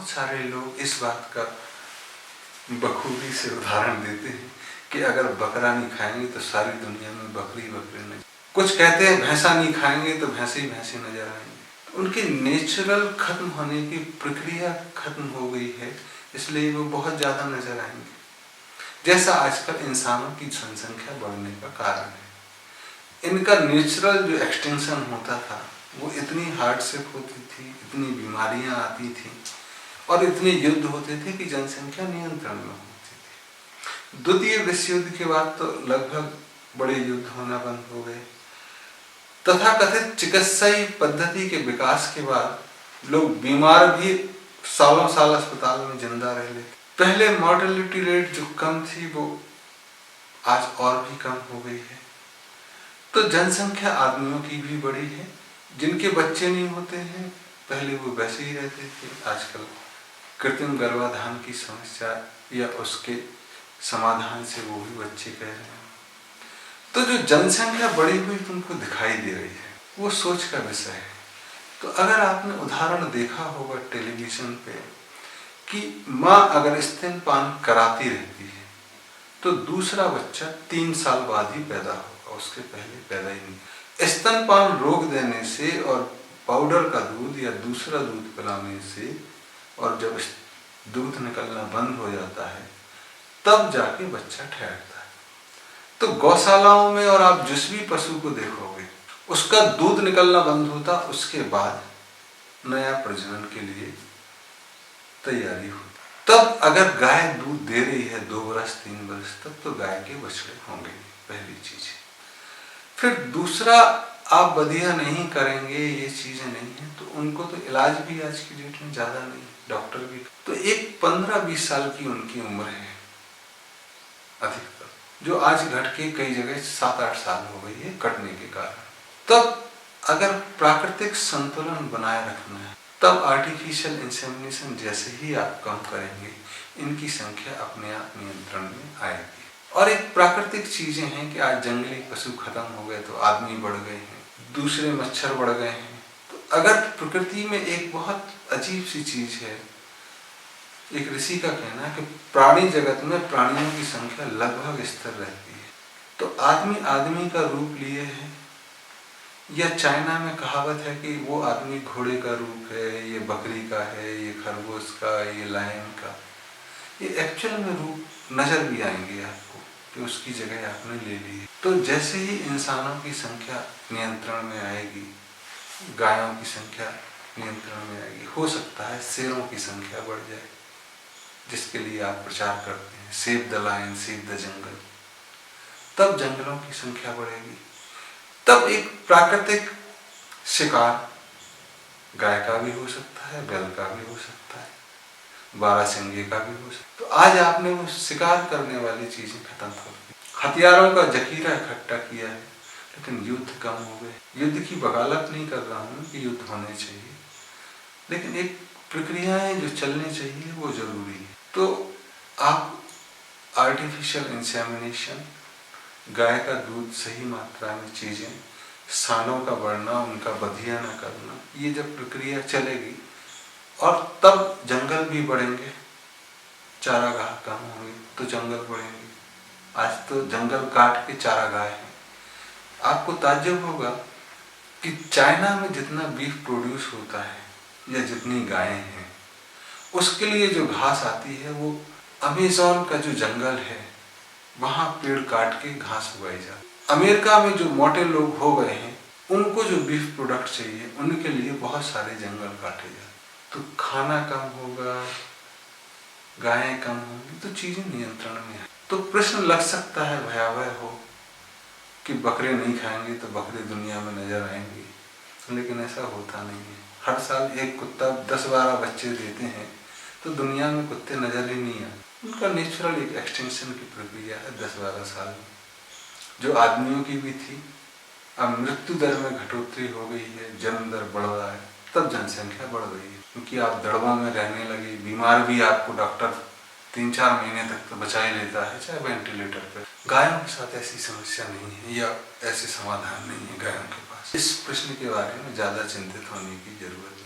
बहुत सारे लोग इस बात का बखूबी से उदाहरण देते हैं कि अगर बकरा नहीं खाएंगे तो सारी दुनिया में बकरी नहीं। कुछ कहते हैं भैंसा नहीं खाएंगे तो भैंसे ही भैंसे नजर आएंगे। उनकी नेचुरल खत्म होने की प्रक्रिया खत्म हो गई है, इसलिए वो बहुत ज़्यादा नजर आएंगे। जैसा आजकल इंसानों की जनसंख्या बढ़ने का कारण है। इनका नेचुरल जो एक्सटेंशन होता था वो इतनी हार्डशिप होती थी, इतनी बीमारियां आती थी और इतने युद्ध होते थे कि जनसंख्या नियंत्रण में होती थी। द्वितीय विश्व युद्ध के बाद तो लगभग बड़े युद्ध होना बंद हो गए। तथाकथित चिकित्सीय पद्धति के विकास के बाद लोग बीमार भी सालों साल अस्पताल में जिंदा रह लेते। पहले मॉर्टेलिटी रेट जो कम थी वो आज और भी कम हो गई है। तो जनसंख्या आदमियों की भी बढ़ी है। जिनके बच्चे नहीं होते हैं पहले वो वैसे ही रहते थे, आजकल कृत्रिम गर्भाधान की समस्या या उसके समाधान से वो भी बच्चे कह रहे हैं। तो जो जनसंख्या बढ़ी हुई तुमको दिखाई दे रही है वो सोच का विषय है। तो अगर आपने उदाहरण देखा होगा टेलीविजन पे कि माँ अगर स्तनपान कराती रहती है तो दूसरा बच्चा 3 साल बाद ही पैदा होगा, उसके पहले पैदा ही नहीं। स्तनपान रोक देने से और पाउडर का दूध या दूसरा दूध पिलाने से और जब दूध निकलना बंद हो जाता है तब जाके बच्चा ठहरता है। तो गौशालाओं में और आप जिस भी पशु को देखोगे उसका दूध निकलना बंद होता, उसके बाद नया प्रजनन के लिए तैयारी होती। तब अगर गाय दूध दे रही है 2 वर्ष 3 वर्ष तक तो गाय के बछड़े होंगे, पहली चीज। फिर दूसरा, आप बधिया नहीं करेंगे, ये चीजें नहीं है तो उनको तो इलाज भी आज की डेट में ज्यादा नहीं, डॉक्टर भी तो एक 15-20 साल की उनकी उम्र है अधिकतर, जो आज घट के कई जगह 7-8 साल हो गई है कटने के कारण। तब अगर प्राकृतिक संतुलन बनाए रखना है तब आर्टिफिशियल इंसेमिनेशन जैसे ही आप कम करेंगे इनकी संख्या अपने आप नियंत्रण में आएगी। और एक प्राकृतिक चीजें हैं कि आज जंगली पशु खत्म हो गए तो आदमी बढ़ गए हैं, दूसरे मच्छर बढ़ गए हैं। तो अगर प्रकृति में एक बहुत अजीब सी चीज है, एक ऋषि का कहना है कि प्राणी जगत में प्राणियों की संख्या लगभग स्थिर रहती है। तो आदमी का रूप लिए है, या चाइना में कहावत है कि वो आदमी घोड़े का रूप है, ये बकरी का है, ये खरगोश का, ये लायन का। ये एक्चुअल में रूप नजर भी आएंगे आपको कि उसकी जगह आपने ले ली है। तो जैसे ही इंसानों की संख्या नियंत्रण में आएगी, गायों की संख्या नियंत्रण में आएगी, हो सकता है शेरों की संख्या बढ़ जाए, जिसके लिए आप प्रचार करते हैं save the lion save the jungle. तब जंगलों की संख्या बढ़ेगी। तब एक प्राकृतिक शिकार गाय का भी हो सकता है, बैल का भी हो सकता है, बारहसिंगे का भी हो सकता है। तो आज आपने वो शिकार करने वाली चीजें खत्म कर दी, हथियारों का जखीरा इकट्ठा किया है, लेकिन युद्ध कम हो गए। युद्ध की वकालत नहीं कर रहा हूँ कि युद्ध होने चाहिए, लेकिन एक प्रक्रियाएं जो चलनी चाहिए वो जरूरी है। तो आप आर्टिफिशियल इंसेमिनेशन, गाय का दूध सही मात्रा में चीजें, सानों का बढ़ना, उनका बधिया न करना, ये जब प्रक्रिया चलेगी और तब जंगल भी बढ़ेंगे, चारागाह कम होंगे तो जंगल बढ़ेंगे। आज तो जंगल काट के चारागाह है। आपको ताज्जुब होगा कि चाइना में जितना बीफ प्रोड्यूस होता है या जितनी गायें हैं उसके लिए जो घास आती है वो अमेज़न का जो जंगल है वहां पेड़ काट के घास उगाई जाती। अमेरिका में जो मोटे लोग हो गए हैं उनको जो बीफ प्रोडक्ट चाहिए उनके लिए बहुत सारे जंगल काटे जाते। तो खाना कम होगा, गायें कम होंगी तो चीजें नियंत्रण में है। तो प्रश्न लग सकता है, भयावह हो कि बकरे नहीं खाएंगे तो बकरे दुनिया में नजर आएंगे, लेकिन ऐसा होता नहीं है। हर साल एक कुत्ता 10-12 बच्चे देते हैं तो दुनिया में कुत्ते नजर ही नहीं आते। उनका नेचुरल एक एक्सटेंशन की प्रक्रिया है 10-12 साल में, जो आदमियों की भी थी। अब मृत्यु दर में घटोतरी हो गई है, जन्म दर बढ़ रहा है, तब जनसंख्या बढ़ गई है क्योंकि आप दड़बों में रहने लगे। बीमार भी आपको डॉक्टर 3-4 महीने तक तो बचा ही लेता है, चाहे वेंटिलेटर पर। गायों के साथ ऐसी समस्या नहीं है या ऐसे समाधान नहीं है गायों के पास। इस प्रश्न के बारे में ज्यादा चिंतित होने की जरूरत